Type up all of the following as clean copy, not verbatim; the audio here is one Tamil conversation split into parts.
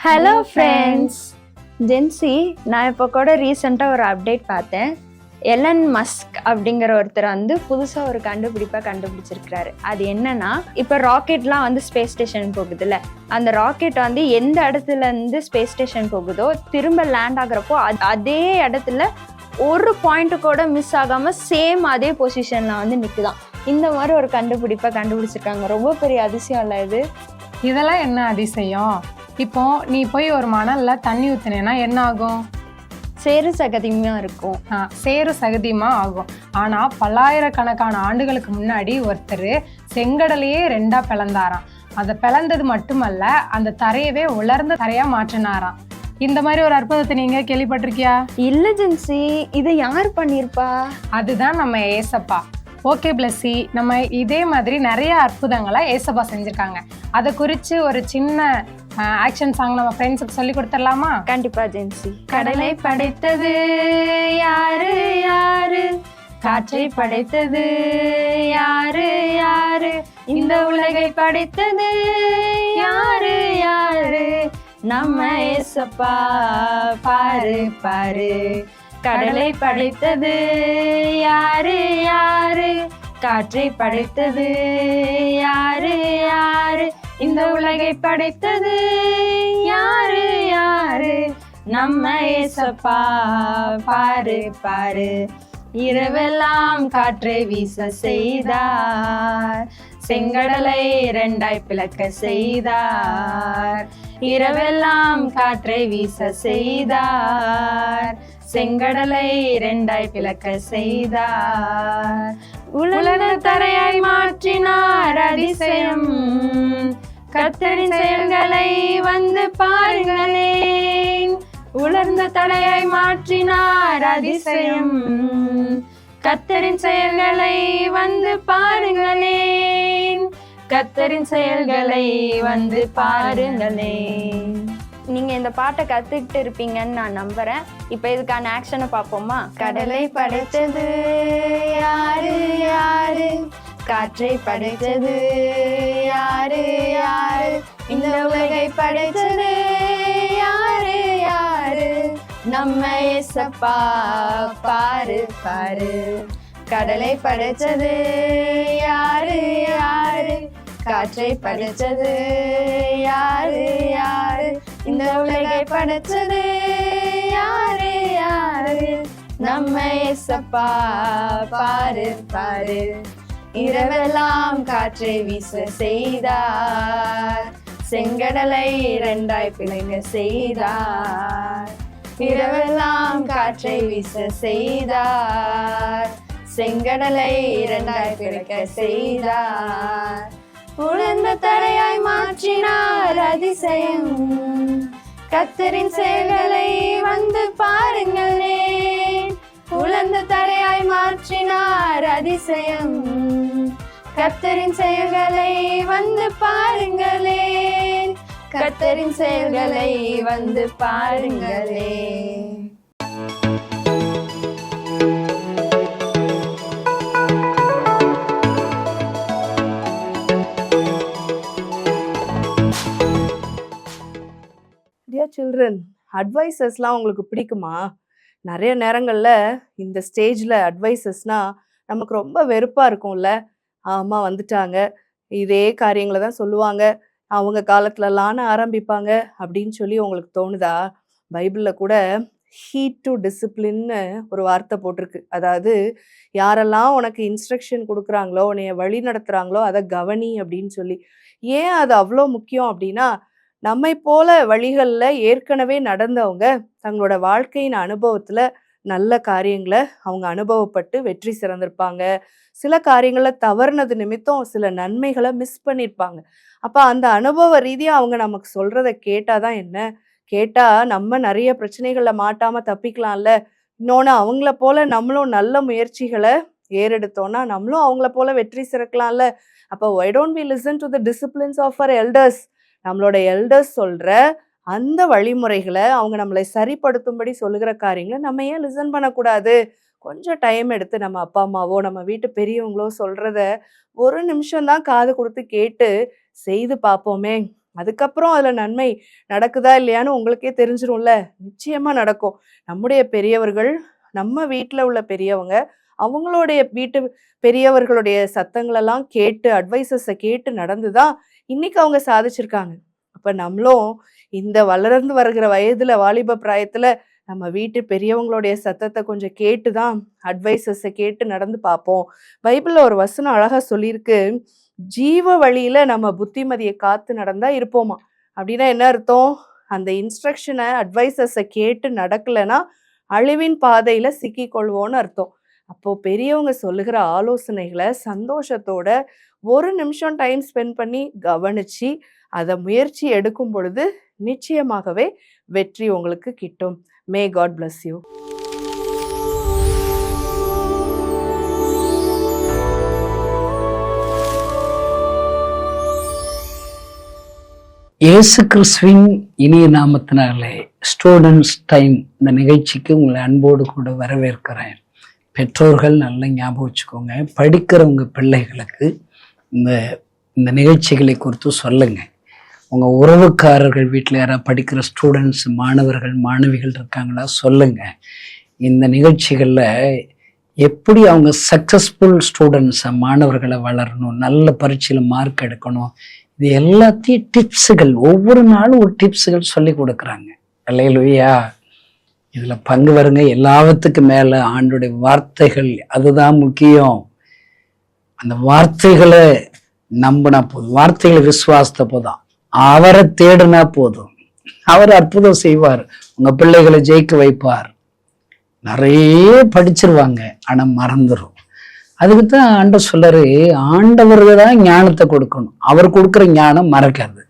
Hello friends, gen Z. நான் இப்போ கூட ரீசெண்டாக ஒரு அப்டேட் பார்த்தேன். எலன் மஸ்க் அப்படிங்கிற ஒருத்தர் வந்து புதுசாக ஒரு கண்டுபிடிப்பாக கண்டுபிடிச்சிருக்கிறாரு. அது என்னன்னா, இப்போ ராக்கெட்லாம் வந்து ஸ்பேஸ் ஸ்டேஷன் போகுதுல்ல, அந்த ராக்கெட் வந்து எந்த இடத்துல இருந்து ஸ்பேஸ் ஸ்டேஷன் போகுதோ திரும்ப லேண்ட் ஆகுறப்போ அதே இடத்துல ஒரு பாயிண்ட் கூட மிஸ் ஆகாம சேம் அதே பொசிஷன்ல வந்து நிற்குதான். இந்த மாதிரி ஒரு கண்டுபிடிப்பாக கண்டுபிடிச்சிருக்காங்க. ரொம்ப பெரிய அதிசயம் இல்லை இது? இதெல்லாம் என்ன அதிசயம்? இப்போ நீ போய் ஒரு மணல்ல தண்ணி ஊத்துனேன்னா என்ன ஆகும்? சேறு சகதியுமா இருக்கும். சேறு சகதியுமா ஆகும். ஆனா பல்லாயிரக்கணக்கான ஆண்டுகளுக்கு முன்னாடி ஒருத்தர் செங்கடலையே 2ஆ பிளந்தாராம். அதை பிளந்தது மட்டுமல்ல, அந்த தரையவே உலர்ந்த தரையா மாற்றினாராம். இந்த மாதிரி ஒரு அற்புதத்தை நீங்க கேள்விப்பட்டிருக்கியா? இல்ல ஜென்சி, இதை யார் பண்ணிருப்பா? அதுதான் நம்ம ஏசப்பா. ஓகே பிளஸ்ஸி, நம்ம இதே மாதிரி நிறைய அற்புதங்களை ஏசப்பா செஞ்சிருக்காங்க. அதை குறித்து ஒரு சின்ன ஆக்ஷன் சாங் நம்ம ஃப்ரெண்ட்ஸுக்கு சொல்லி கொடுத்துடலாமா? கண்டிப்பா ஜென்சி. கடலை படைத்தது யாரு யாரு, காற்றை படைத்தது யாரு யாரு, இந்த உலகை படைத்தது யாரு யாரு, நம்ம ஏசப்பா பாரு பாரு. கடலை படைத்தது யாரு யாரு, காற்றை படைத்தது யாரு யாரு, இந்த உலகை படைத்தது யாரு யாரு, நம்ம ஏசப்பா பாரு பாரு. இரவெல்லாம் காற்றை வீச செய்தார், செங்கடலை 2ஆய் பிளக்க செய்தார். இரவெல்லாம் காற்றை வீச செய்தார், செங்கடலை 2ஆய் பிளக்க செய்தார். உலர்ந்த தரையாய் மாற்றினார் அதிசயம், கர்த்தரின் செயல்களை வந்து பாருங்களேன். உலர்ந்த தரையாய் மாற்றினார் அதிசயம், கர்த்தரின் செயல்களை வந்து பாருங்களேன். கர்த்தரின் செயல்களை வந்து பாருங்களேன். நீங்க இந்த பாட்டை கத்துக்கிட்டு இருப்பீங்கன்னு நான் நம்புறேன். இப்ப இதுக்கான ஆக்ஷனை பார்ப்போமா? கடலை படைத்தது யாரு யாரு, காற்றை படைத்தது யாரு யாரு, இந்த உலகை படைத்தது யாரு யாரு, நம்ம ஏசப்பா பாரு பாரு. கடலை படைத்தது யாரு யாரு, காற்றை படைத்தது யாரு யாரு, இந்த உலகை படைத்தது யாரு யாரு, நம்ம ஏசப்பா பாரு பாரு. இரவெல்லாம் காற்றை வீச செய்தார், செங்கடலை 2ஆய் பிளக்க செய்தார். இரவெல்லாம் காற்றை வீச செய்தார், செங்கடலை 2ஆய் பிளக்க செய்தார். உலர்ந்த தரையாய் மாற்றினார் அதிசயம், கர்த்தரின் செயல்களை வந்து பாருங்களேன். உலர்ந்த தரையாய் மாற்றினார் அதிசயம், கர்த்தரின் செயல்களை வந்து பாருங்களேன். கர்த்தரின் செயல்களை வந்து பாருங்களேன். டியர் சில்ட்ரன், அட்வைசஸ்லாம் உங்களுக்கு பிடிக்குமா? நிறைய நேரங்களில் இந்த ஸ்டேஜில் அட்வைசஸ்னால் நமக்கு ரொம்ப வெறுப்பாக இருக்கும்ல. ஆமாம், வந்துட்டாங்க, இதே காரியங்களை தான் சொல்லுவாங்க, அவங்க காலத்துலலான்னு ஆரம்பிப்பாங்க அப்படின்னு சொல்லி உங்களுக்கு தோணுதா? பைபிளில் கூட ஹீட் டு டிசிப்ளின்னு ஒரு வார்த்தை போட்டிருக்கு. அதாவது யாரெல்லாம் உனக்கு இன்ஸ்ட்ரக்ஷன் கொடுக்குறாங்களோ, உன்னைய வழி நடத்துகிறாங்களோ அதை கவனி அப்படின்னு சொல்லி. ஏன் அது அவ்வளோ முக்கியம் அப்படின்னா, நம்மை போல வழிகளில் ஏற்கனவே நடந்தவங்க தங்களோட வாழ்க்கையின் அனுபவத்தில் நல்ல காரியங்களை அவங்க அனுபவப்பட்டு வெற்றி சிறந்திருப்பாங்க. சில காரியங்களில் தவறுனது நிமித்தம் சில நன்மைகளை மிஸ் பண்ணியிருப்பாங்க. அப்போ அந்த அனுபவ ரீதியாக அவங்க நமக்கு சொல்கிறத கேட்டால் தான் என்ன, கேட்டால் நம்ம நிறைய பிரச்சனைகளில் மாட்டாமல் தப்பிக்கலாம்ல. இன்னொன்று, அவங்கள போல நம்மளும் நல்ல முயற்சிகளை ஏறெடுத்தோன்னா நம்மளும் அவங்கள போல வெற்றி சிறக்கலாம்ல. அப்போ why don't we listen to the disciplines of our elders? நம்மளோட எல்டர்ஸ் சொல்கிற அந்த வழிமுறைகளை, அவங்க நம்மளை சரிப்படுத்தும்படி சொல்லுகிற காரியங்களை நம்ம ஏன் லிசன் பண்ணக்கூடாது? கொஞ்சம் டைம் எடுத்து நம்ம அப்பா அம்மாவோ நம்ம வீட்டு பெரியவங்களோ சொல்கிறத ஒரு நிமிஷம்தான் காது கொடுத்து கேட்டு செய்து பார்ப்போமே. அதுக்கப்புறம் அதுல நன்மை நடக்குதா இல்லையான்னு உங்களுக்கே தெரிஞ்சிரும்ல. நிச்சயமா நடக்கும். நம்முடைய பெரியவர்கள், நம்ம வீட்ல உள்ள பெரியவங்க, அவங்களுடைய வீட்டு பெரியவர்களுடைய சத்தங்களெல்லாம் கேட்டு, அட்வைசஸ கேட்டு நடந்து தான் இன்னைக்கு அவங்க சாதிச்சிருக்காங்க. அப்ப நம்மளும் இந்த வளர்ந்து வருகிற வயதுல, வாலிப பிராயத்துல நம்ம வீட்டு பெரியவங்களுடைய சத்தத்த கொஞ்சம் கேட்டு தான் அட்வைசஸ கேட்டு நடந்து பார்ப்போம். பைபிள்ல ஒரு வசனம் அழகா சொல்லியிருக்கு. ஜீவ வழியில நம்ம புத்திமதிய காத்து நடந்தா இருப்போமா. அப்படின்னா என்ன அர்த்தம்? அந்த இன்ஸ்ட்ரக்ஷன, அட்வைசஸ கேட்டு நடக்கலன்னா அழிவின் பாதையில சிக்கிக்கொள்வோம்னு அர்த்தம். அப்போ பெரியவங்க சொல்லுகிற ஆலோசனைகள சந்தோஷத்தோட 1 நிமிஷம் டைம் ஸ்பெண்ட் பண்ணி கவனிச்சு, அத முயற்சி எடுக்கும் பொழுது நிச்சயமாகவே வெற்றி உங்களுக்கு கிட்டும். May God bless you. இயேசு கிறிஸ்துவின் இனிய நாமத்தினாலே ஸ்டூடெண்ட்ஸ் டைம் இந்த நிகழ்ச்சிக்கு உங்களை அன்போடு கூட வரவேற்கிறேன். பெற்றோர்கள் நல்லா ஞாபகம் வச்சுக்கோங்க. படிக்கிறவங்க பிள்ளைகளுக்கு இந்த இந்த நிகழ்ச்சிகளை குறித்து சொல்லுங்கள். உங்கள் உறவுக்காரர்கள் வீட்டில் யாராவது படிக்கிற ஸ்டூடெண்ட்ஸ், மாணவர்கள், மாணவிகள் இருக்காங்களா சொல்லுங்கள். இந்த நிகழ்ச்சிகளில் எப்படி அவங்க சக்ஸஸ்ஃபுல் ஸ்டூடெண்ட்ஸை, மாணவர்களை வளரணும், நல்ல பரீட்சையில் மார்க் எடுக்கணும், இது எல்லாத்தையும் டிப்ஸுகள் ஒவ்வொரு நாளும் ஒரு டிப்ஸுகள் சொல்லி கொடுக்குறாங்க. அல்லேலூயா. இதில் பங்கு வருங்க. எல்லாத்துக்கும் மேலே ஆண்டோடைய வார்த்தைகள், அதுதான் முக்கியம். அந்த வார்த்தைகளை நம்பினா போதும், வார்த்தைகளை விசுவாசத்தை போதும், அவரை தேடினா போதும், அவர் அற்புதம் செய்வார், உங்கள் பிள்ளைகளை ஜெயிக்க வைப்பார். நிறைய படிச்சிருவாங்க, ஆனால் மறந்துடும். அதுக்கு தான் ஆண்டவர் சொல்றாரு, ஆண்டவர்கள் தான் ஞானத்தை கொடுக்கணும், அவர் கொடுக்குற ஞானம் மறக்காது.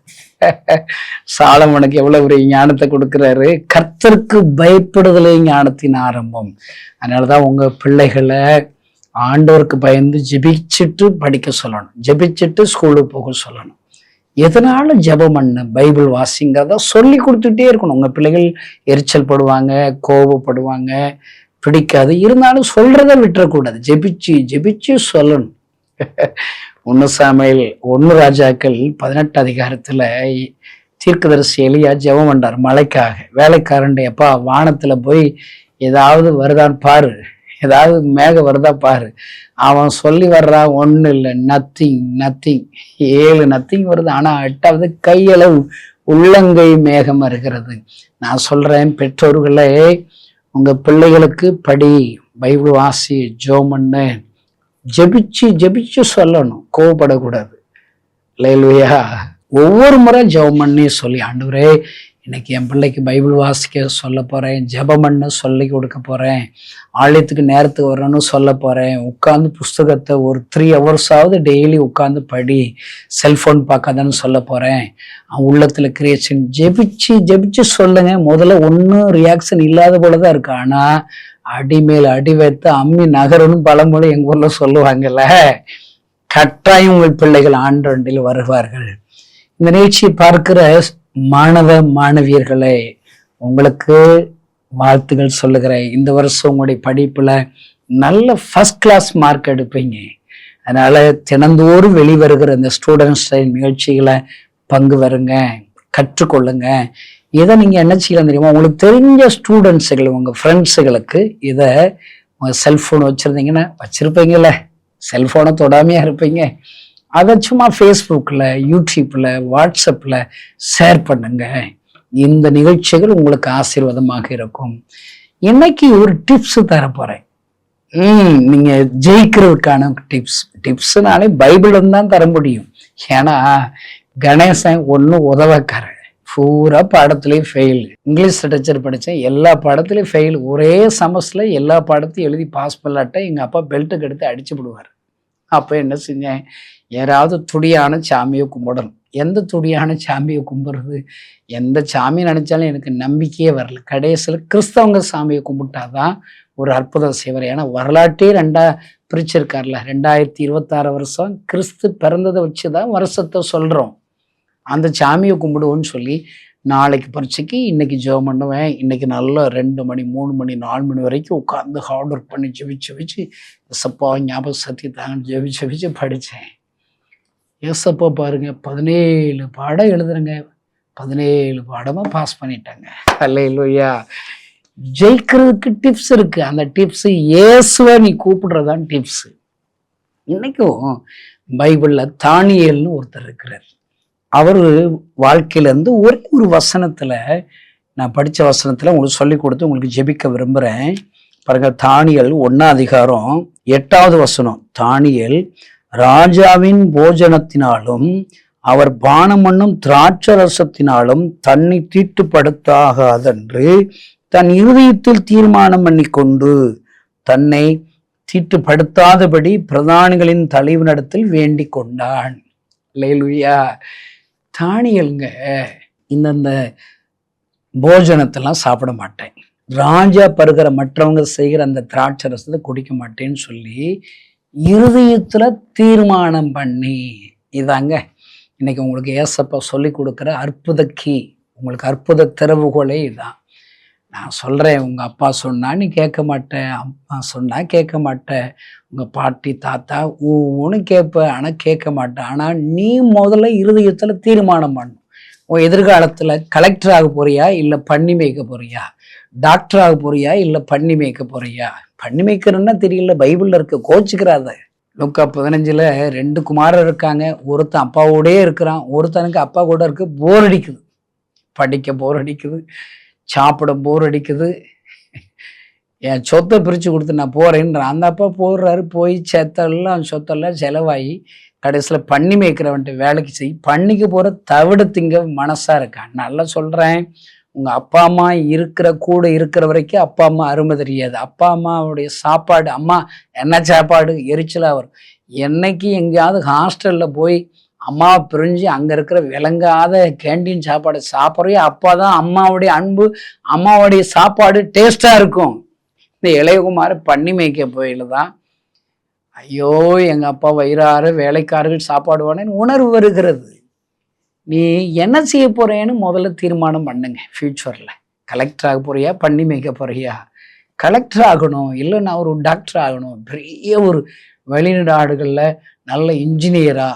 சாலமோனுக்கு எவ்வளவு ஒரு ஞானத்தை கொடுக்குறாரு. கர்த்தருக்கு பயப்படுதலே ஞானத்தின் ஆரம்பம். அதனாலதான் உங்க பிள்ளைகளை ஆண்டவருக்கு பயந்து ஜெபிச்சுட்டு படிக்க சொல்லணும், ஜெபிச்சுட்டு ஸ்கூலுக்கு போக சொல்லணும். எதனாலும் ஜெபம் பண்ண, பைபிள் வாசிங்கிறத சொல்லி கொடுத்துட்டே இருக்கணும். உங்க பிள்ளைகள் எரிச்சல் படுவாங்க, கோபப்படுவாங்க, பிடிக்காது, இருந்தாலும் சொல்றதை விட்டுறக்கூடாது. ஜெபிச்சு ஜெபிச்சு சொல்லணும். 1 சாமுவேல் 1 ராஜாக்கள் 18 அதிகாரத்துல தீர்க்கதரிசி எலியா ஜெபம் பண்றார் மழைக்காக. வேலைக்காரன், எப்பா வானத்துல போய் ஏதாவது வருதான்னு பாரு, ஏதாவது மேகம் வருதா பாரு. அவன் சொல்லி வர்றான், ஒன்றும் இல்லை, நத்திங் நத்திங், 7 நத்திங் வருது. ஆனா 8வது கையளவு உள்ளங்கை மேகம் வருகிறது. நான் சொல்றேன், பெற்றோர்களே உங்க பிள்ளைகளுக்கு படி, பைபிள் வாசி, ஜெபம் பண்ணு, ஜெபிச்சு ஜெபிச்சு சொல்லணும், கோவப்படக்கூடாது. அல்லேலூயா. ஒவ்வொரு முறை ஜெபம் பண்ணி சொல்லி, ஆண்டவரே இன்னைக்கு என் பிள்ளைக்கு பைபிள் வாசிக்க சொல்ல போறேன், ஜெபம் பண்ண சொல்லி கொடுக்க போறேன், ஆலயத்துக்கு நேரத்துக்கு வரணும்னு சொல்ல போறேன், உட்காந்து புஸ்தகத்தை ஒரு 3 ஹவர்ஸாவது டெய்லி உட்காந்து படி, செல்போன் பார்க்காதன்னு சொல்ல போறேன், அவன் உள்ளத்துல கிரியேஷன் ஜெபிச்சு ஜெபிச்சு சொல்லுங்க. முதல்ல ஒன்றும் ரியாக்ஷன் இல்லாத போலதான் இருக்கு, ஆனா அடிமேல் அடி வைத்து அம்மி நகருன்னு பழமொழி எங்க ஊர்ல சொல்லுவாங்கல்ல. கட்டாயம் உங்கள் பிள்ளைகள் ஆண்டண்டில் வருவார்கள். இந்த நிகழ்ச்சியை பார்க்கிற மாணவ மாணவியர்களே, உங்களுக்கு வாழ்த்துக்கள் சொல்லுகிறேன். இந்த வருஷம் உங்களுடைய படிப்புல நல்ல ஃபர்ஸ்ட் கிளாஸ் மார்க் எடுப்பீங்க. அதனால தினந்தோறும் வெளிவருகிற இந்த ஸ்டூடெண்ட்ஸ் நிகழ்ச்சிகளை பங்கு வருங்க, கற்றுக்கொள்ளுங்க. இதை நீங்க என்ன செய்யலாம் தெரியுமா, உங்களுக்கு தெரிஞ்ச ஸ்டூடெண்ட்ஸுகள், உங்க ஃப்ரெண்ட்ஸுகளுக்கு இதை உங்க செல்போன் வச்சிருந்தீங்கன்னா, வச்சிருப்பீங்கல்ல, செல்போனை தொடாமையா இருப்பீங்க, அதை சும்மா ஃபேஸ்புக்கில், யூடியூப்பில், வாட்ஸ்அப்பில் ஷேர் பண்ணுங்க. இந்த நிகழ்ச்சிகள் உங்களுக்கு ஆசீர்வாதமாக இருக்கும். இன்னைக்கு ஒரு டிப்ஸ் தரப்போறேன். நீங்க ஜெயிக்கிறதுக்கான டிப்ஸ்னாலே பைபிள் தான் தர முடியும். ஏன்னா கணேசன் ஒன்றும் உதவக்காரன், பூரா பாடத்துலேயும் ஃபெயில். இங்கிலீஷ் லிட்டரேச்சர் படித்தேன், எல்லா பாடத்துலையும் ஃபெயில். ஒரே செமஸ்டர்ல எல்லா பாடத்தையும் எழுதி பாஸ் பண்ணலாட்ட எங்கள் அப்பா பெல்ட்டுக்கு எடுத்து அடிச்சு விடுவார். அப்போ என்ன செஞ்சேன், யாராவது துடியான சாமியை கும்பிடணும். எந்த துடியான சாமியை கும்பிடுறது, எந்த சாமி நினைச்சாலும் எனக்கு நம்பிக்கையே வரல. கடைசியில் கிறிஸ்தவங்க சாமியை கும்பிட்டாதான் ஒரு அற்புதம் செய்வார். ஏன்னா வரலாற்றே 2ஆ பிரிச்சிருக்காருல. 2026 வருஷம் கிறிஸ்து பிறந்ததை வச்சுதான் வருஷத்தை சொல்றோம். அந்த சாமியை கும்பிடுவோன்னு சொல்லி நாளைக்கு பரீட்சைக்கு இன்னைக்கு ஜெபம் பண்ணுவேன். இன்னைக்கு நல்லா 2 மணி 3 மணி 4 மணி வரைக்கும் உட்காந்து ஹார்ட் ஒர்க் பண்ணி ஜெபிச்சு ஞாபக சக்தி தாங்க ஜெபிச்சு படித்தேன். ஏசப்பா பாருங்க 17 பாடம் எழுதுறங்க, 17 பாடமா பாஸ் பண்ணிட்டாங்க. அல்லேலூயா. ஜெயிக்கிறதுக்கு டிப்ஸ் இருக்கு. அந்த டிப்ஸ் இயேசுவை நீ கூப்பிடுறதான் டிப்ஸ். இன்னைக்கும் பைபிள்ல தானியேல்னு ஒருத்தர் இருக்கிறார். அவரு வாழ்க்கையில இருந்து ஒரே ஒரு வசனத்துல, நான் படிச்ச வசனத்துல உங்களுக்கு சொல்லி கொடுத்து உங்களுக்கு ஜெபிக்க விரும்புறேன். பாருங்க, தானியேல் 1ஆம் அதிகாரம் 8வது வசனம். தானியேல் ராஜாவின் போஜனத்தினாலும் அவர் பானம் பண்ணும் திராட்சரசத்தினாலும் தன்னை தீட்டுப்படுத்தாகாதென்று தன் இருதயத்தில் தீர்மானம் பண்ணி கொண்டு தன்னை தீட்டுப்படுத்தாதபடி பிரதானிகளின் தலைவனிடத்தில் வேண்டிக் கொண்டான். அல்லேலூயா. தானியேலுங்க இந்த போஜனத்தெல்லாம் சாப்பிட மாட்டேன், ராஜா பருகிற மற்றவங்க செய்கிற அந்த திராட்சை ரசத்தை குடிக்க மாட்டேன்னு சொல்லி இருதயத்துல தீர்மானம் பண்ணி, இதாங்க இன்னைக்கு உங்களுக்கு ஏசப்பா சொல்லி கொடுக்குற அற்புத கீ, உங்களுக்கு அற்புத திறவுகோலே இதான். நான் சொல்றேன், உங்க அப்பா சொன்னா நீ கேட்க மாட்டேன், அம்மா சொன்னா கேட்க மாட்டேன், உங்க பாட்டி தாத்தா ஒன்று கேட்ப ஆனா கேட்க மாட்டேன். ஆனா நீ முதல்ல இருதயத்துல தீர்மானம் பண்ணும். உன் எதிர்காலத்துல கலெக்டர் ஆக போறியா இல்ல பண்ணி மேய்க்க போறியா, டாக்டர் ஆக போறியா இல்ல பண்ணி மேய்க்க போறியா. பண்ணி மேய்க்கிறன்னா தெரியல, பைபிள்ல இருக்க, கோச்சுக்கிறாத. லூக்கா 15ல் 2 குமாரர் இருக்காங்க. ஒருத்தன் அப்பாவோடே இருக்கிறான், ஒருத்தனுக்கு அப்பா கூட இருக்கு, போர் அடிக்குது, படிக்க போர் அடிக்குது, சாப்பிட போர் அடிக்குது, என் சொத்தை பிரித்து கொடுத்து நான் போறேன்றான். அந்த அப்பா போடுறாரு, போய் சொத்தெல்லாம் செலவாகி கடைசியில் பண்ணி மேய்க்கிறவன்ட்டு வேலைக்கு செய், பண்ணிக்கு போகிற தவிடு திங்க மனசா இருக்கான். நல்லா சொல்கிறேன், உங்கள் அப்பா அம்மா கூட இருக்கிற வரைக்கும் அப்பா அம்மா அருமை தெரியாது. அப்பா அம்மாவுடைய சாப்பாடு, அம்மா என்ன சாப்பாடு எரிச்சலாக வரும். என்னைக்கு எங்கேயாவது ஹாஸ்டலில் போய் அம்மாவை பிரிஞ்சு அங்கே இருக்கிற விளங்காத கேண்டீன் சாப்பாடு சாப்பிட்றையோ அப்பா தான் அம்மாவுடைய அன்பு, அம்மாவுடைய சாப்பாடு டேஸ்டாக இருக்கும். இந்த இளையகுமார பண்ணி மேய்க்க போயில தான் ஐயோ எங்கள் அப்பா வயிறார வேலைக்காரர்கள் சாப்பாடு வானேன்னு உணர்வு வருகிறது. நீ என்ன செய்ய போறேன்னு முதல்ல தீர்மானம் பண்ணுங்க. ஃபியூச்சரில் கலெக்டர் ஆக போறியா, பண்ணி மேய்க்க போறியா. கலெக்டர் ஆகணும், இல்லை நான் ஒரு டாக்டர் ஆகணும், பெரிய ஒரு வெளிநாடுகளில் நல்ல இன்ஜினியரா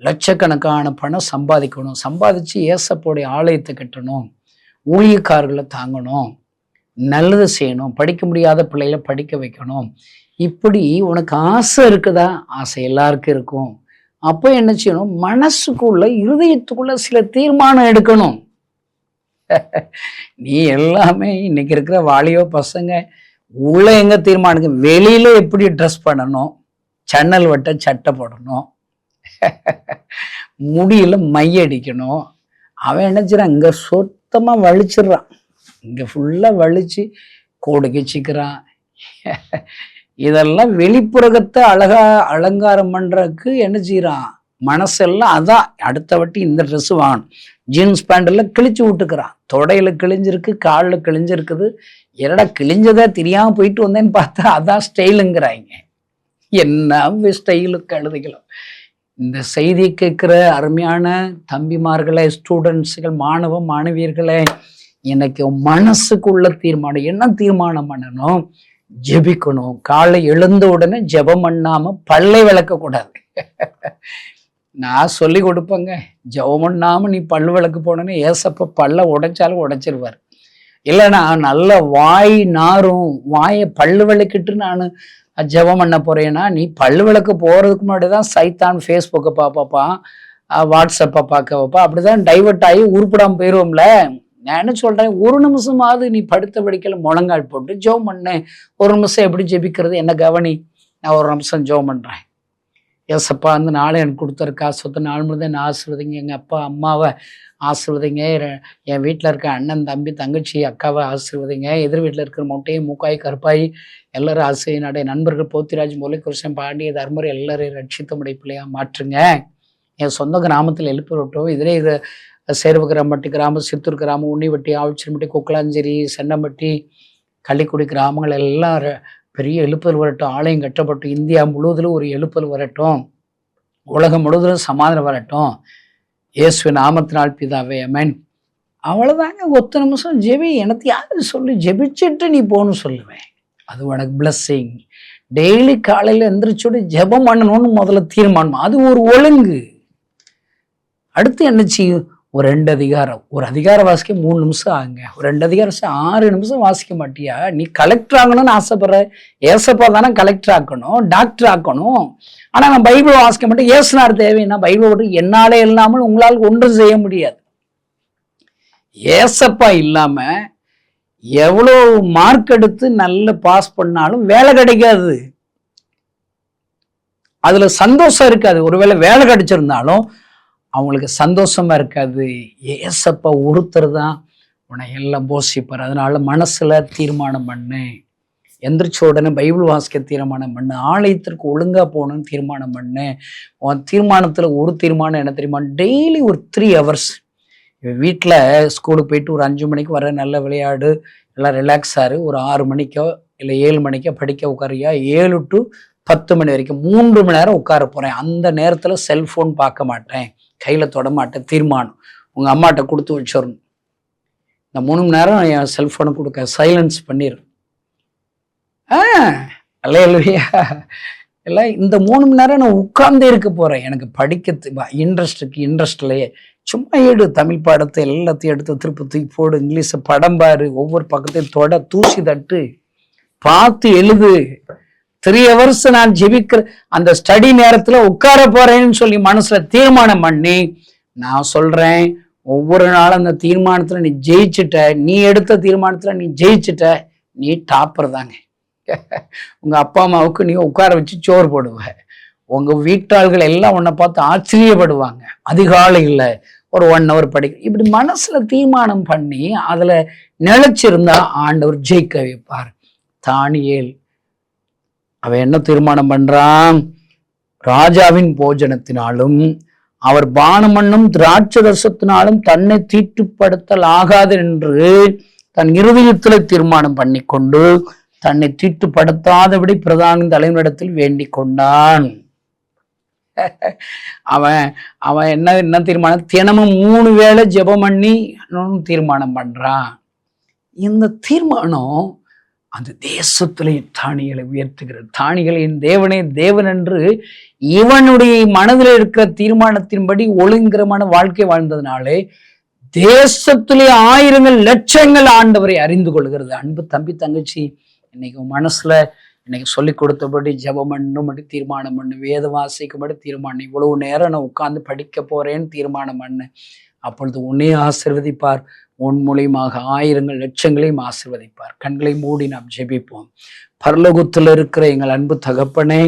லட்சக்கணக்கான பணம் சம்பாதிக்கணும், சம்பாதிச்சு ஏசப்போடைய ஆலயத்தை கட்டணும், ஊழியக்காரர்களை தாங்கணும், நல்லது செய்யணும், படிக்க முடியாத பிள்ளைகளை படிக்க வைக்கணும். இப்படி உனக்கு ஆசை இருக்குதா? ஆசை எல்லாருக்கும் இருக்கும். அப்போ என்ன செய்யணும்? மனசுக்குள்ள இருதயத்துக்குள்ள சில தீர்மானம் எடுக்கணும். நீ எல்லாமே இன்னைக்கு இருக்கிற வாலியோ பசங்க உள்ள எங்க தீர்மானம், வெளியில எப்படி ட்ரெஸ் பண்ணணும், சன்னல் வட்ட சட்டை போடணும், முடியல மையடிக்கணும். அவன் என்ன செய்யறான், இங்க சுத்தமா வலிச்சிடுறான், இங்க ஃபுல்லா வலிச்சு கோடுக்கு சிக்கிறான். இதெல்லாம் வெளிப்புறகத்தை அலங்காரம் பண்றதுக்கு என்ன செய்யறான், மனசெல்லாம் அதான் அடுத்த வாட்டி இந்த ட்ரெஸ் வாங்கணும். ஜீன்ஸ் பேண்டெல்லாம் கிழிச்சு விட்டுக்கிறான், தொடையில கிழிஞ்சிருக்கு, காலில் கிழிஞ்சிருக்குது. என்னடா கிழிஞ்சதா தெரியாம போயிட்டு வந்தேன்னு பார்த்தா அதான் ஸ்டைலுங்கிறாங்க. என்ன ஸ்டைலுக்கு அழுதுகளும். இந்த செய்தி கேட்குற அருமையான தம்பிமார்களே, ஸ்டூடெண்ட்ஸுகள், மாணவியர்களே, எனக்கு மனசுக்குள்ள தீர்மானம் என்ன தீர்மானம் பண்ணணும்? ஜெபிக்கணும். காலை எழுந்த உடனே ஜெபம் பண்ணாம பல்லை விளக்க கூடாது. நான் சொல்லி கொடுப்பேங்க, ஜெபம் பண்ணாம நீ பல்லு விளக்கு போனேன்னு ஏசப்ப பல்ல உடைச்சாலும் உடைச்சிருவார். இல்லைன்னா நல்ல வாய் நாரும், வாயை பல்லு விளக்கிட்டு நான் ஜெபம் பண்ண போறேன்னா, நீ பல்லு விளக்கு போறதுக்கு முன்னாடி தான் சைத்தான் ஃபேஸ்புக்கை பார்ப்பான், வாட்ஸ்அப்பை பார்க்க வைப்பா. அப்படிதான் டைவர்ட் ஆகி உருப்பிடாம போயிடுவோம்ல. நான் என்ன சொல்றேன், ஒரு நிமிஷமாவது நீ படுத்த படிக்கல முழங்கால் போட்டு ஜெபம் பண்ணேன். ஒரு நிமிஷம் எப்படி ஜெபிக்கிறது என்ன கவனி. நான் ஒரு நிமிஷம் ஜெபம் பண்றேன். ஏசப்பா அந்த நாளை எனக்கு கொடுத்துருக்கா, சொத்து நாள் முழுதும் என்ன ஆசீர்வதிங்க, எங்கள் அப்பா அம்மாவை ஆசீர்வதிங்க, என் வீட்டில் இருக்க அண்ணன் தம்பி தங்கச்சி அக்காவை ஆசீர்வதிங்க, எதிர் வீட்டில் இருக்கிற மொட்டையை மூக்காய் கருப்பாய் எல்லாரும் ஆசையினுடைய நண்பர்கள் போத்திராஜ் முலைக்குருசன் பாண்டிய தர்மர் எல்லாரையும் ரட்சித்த முடிப்பிள்ளையா மாற்றுங்க. என் சொந்த கிராமத்தில் எழுப்பி விட்டோம். இதிலே இது சேர்வகிராம்பட்டி கிராமம், சித்தூர் கிராமம், உன்னிவட்டி, ஆவச்சிரம்பட்டி, கொக்கலாஞ்சேரி, சென்னம்பட்டி, கள்ளிக்குடி கிராமங்கள் எல்லாம் பெரிய எழுப்புதல் வரட்டும். ஆலயம் கட்டப்பட்டு இந்தியா முழுவதிலும் ஒரு எழுப்புதல் வரட்டும். உலகம் முழுவதிலும் சமாதானம் வரட்டும். இயேசுவின் நாமத்தினால் பிதாவே, ஆமென். அவ்வளோதாங்க. ஒத்த நிமிஷம் ஜெபி. எனக்கு யாரு சொல்லி ஜெபிச்சுட்டு நீ போகணும் சொல்லுவேன். அது உனக்கு பிளஸ்ஸிங். டெய்லி காலையில் எந்திரிச்சோட ஜெபம் பண்ணணும்னு முதல்ல தீர்மானம். அது ஒரு ஒழுங்கு. அடுத்து என்ன செய்யும்? ஒரு 2 அதிகாரம், ஒரு அதிகாரம் வாசிக்க 3 நிமிஷம் ஆகுங்க. ஒரு 2 அதிகாரம் 6 நிமிஷம் வாசிக்க மாட்டியா? நீ கலெக்டர் ஆகணும்னு ஆசைப்படுற. ஏசப்பா தானே கலெக்டர் ஆக்கணும், டாக்டர் ஆக்கணும். ஆனா நான் பைபிள் வாசிக்க மாட்டேன். ஏசுனார் தேவைன்னா பைபிள் என்னாலே இல்லாமல் உங்களால் ஒன்றும் செய்ய முடியாது. ஏசப்பா இல்லாம எவ்வளவு மார்க் எடுத்து நல்ல பாஸ் பண்ணாலும் வேலை கிடைக்காது. அதுல சந்தோஷம் இருக்காது. ஒருவேளை வேலை கிடைச்சிருந்தாலும் அவங்களுக்கு சந்தோஷமா இருக்காது. ஏசப்பா ஒருத்தர் தான் உன்னை எல்லாம் போஷிப்பார். அதனால மனசுல தீர்மானம் பண்ணு. எந்திரிச்ச உடனே பைபிள் வாசிக்க தீர்மானம் பண்ணு. ஆலயத்திற்கு ஒழுங்கா போகணும்னு தீர்மானம் பண்ணு. உன் தீர்மானத்துல ஒரு தீர்மானம் என்ன தெரியுமா? டெய்லி ஒரு 3 hours வீட்டில் ஸ்கூலுக்கு போயிட்டு ஒரு 5 மணிக்கு வர, நல்ல விளையாடு, எல்லாம் ரிலாக்ஸ் ஆறு. ஒரு 6 மணிக்கோ இல்லை 7 மணிக்கோ படிக்க உட்காரியா. 7 to 10 மணி வரைக்கும் 3 மணி நேரம் உட்கார போறேன். அந்த நேரத்துல செல்போன் பார்க்க மாட்டேன், கையில தொட மாட்டேன். தீர்மானம் உங்க அம்மாட்ட கொடுத்து வச்சிடணும். இந்த 3 மணி நேரம் என் செல்போனை கொடுக்க சைலன்ஸ் பண்ணிடு. அல்லேலூயா. இல்லை, இந்த 3 மணி நேரம் நான் உட்கார்ந்தே இருக்க போறேன். எனக்கு படிக்க இன்ட்ரெஸ்ட்லயே சும்மா எடு. தமிழ் பாடத்தை எல்லாத்தையும் எடுத்து திருப்பி தூக்கி போடு. இங்கிலீஷை படம் பாரு. ஒவ்வொரு பக்கத்தையும் தொட, தூசி தட்டு, பார்த்து எழுது. 3 hours நான் ஜெபிக்கிற அந்த ஸ்டடி நேரத்துல உட்கார போறேன்னு சொல்லி மனசுல தீர்மானம் பண்ணி, நான் சொல்றேன், ஒவ்வொரு நாளும் அந்த தீர்மானத்துல நீ ஜெயிச்சுட்ட. நீ எடுத்த தீர்மானத்துல நீ ஜெயிச்சுட்ட. நீ டாப்பர் தாங்க. உங்க அப்பா அம்மாவுக்கு நீ உட்கார வச்சு சோறு போடுவ. உங்க வீட்டாள்கள் எல்லாம் உன்னை பார்த்து ஆச்சரியப்படுவாங்க. அதிகாலையில் ஒரு 1 hour படிக்க. இப்படி மனசுல தீர்மானம் பண்ணி அதுல நிலைச்சிருந்தா ஆண்டவர் ஜெயிக்க வைப்பார். தானியேல் அவன் என்ன தீர்மானம் பண்றான்? ராஜாவின் போஜனத்தினாலும் அவர் பானமண்ணும் திராட்சை ரசத்தினாலும் தன்னை தீட்டுப்படுத்தல் ஆகாது என்று தன் இருதயத்துல தீர்மானம் பண்ணி கொண்டு தன்னை தீட்டுப்படுத்தாதபடி பிரதான தலைவனிடத்தில் வேண்டிக் கொண்டான். அவன் என்ன தீர்மானம்? தினமும் 3 வேளை ஜெபம் பண்ணி தீர்மானம் பண்றான். இந்த தீர்மானம் அந்த தேசத்திலே தானியலை உயர்த்துகிறது. தானியலின் தேவனே தேவன் என்று இவனுடைய மனதில் இருக்கிற தீர்மானத்தின்படி ஒழுங்கிரமான வாழ்க்கை வாழ்ந்ததுனாலே தேசத்திலே 1000 லட்சங்கள் ஆண்டவரை அறிந்து கொள்கிறது. அன்பு தம்பி தங்கச்சி, இன்னைக்கு மனசுல இன்னைக்கு சொல்லி கொடுத்தபடி ஜெபம் பண்ணும்படி தீர்மானம் பண்ணு. வேத வாசிக்கும்படி தீர்மானம். இவ்வளவு நேரம் நான் உட்கார்ந்து படிக்க போறேன்னு தீர்மானம் பண்ணு. அப்பொழுது உன்னை ஆசீர்வதிப்பார். உன் மூலியமாக 1000 லட்சங்களையும் ஆசீர்வதிப்பார். கண்களை மூடி நாம் ஜெபிப்போம். பரலோகத்தில் இருக்கிற எங்கள் அன்பு தகப்பனே,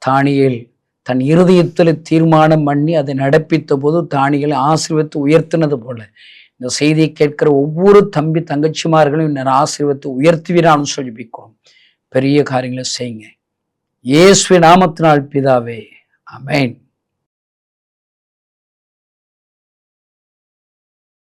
தானியேல் தன் இருதயத்தில் தீர்மானம் பண்ணி அதை நடப்பித்த போது தானியேலை ஆசீர்வதித்து உயர்த்தினது போல இந்த செய்தியை கேட்கிற ஒவ்வொரு தம்பி தங்கச்சிமார்களும் இன்னும் ஆசீர்வதித்து உயர்த்துவீரான்னு சொல்லிப்பிக்கிறோம். பெரிய காரியங்களை செய்யுங்க. இயேசுவின் நாமத்தினால் பிதாவே, ஆமென்.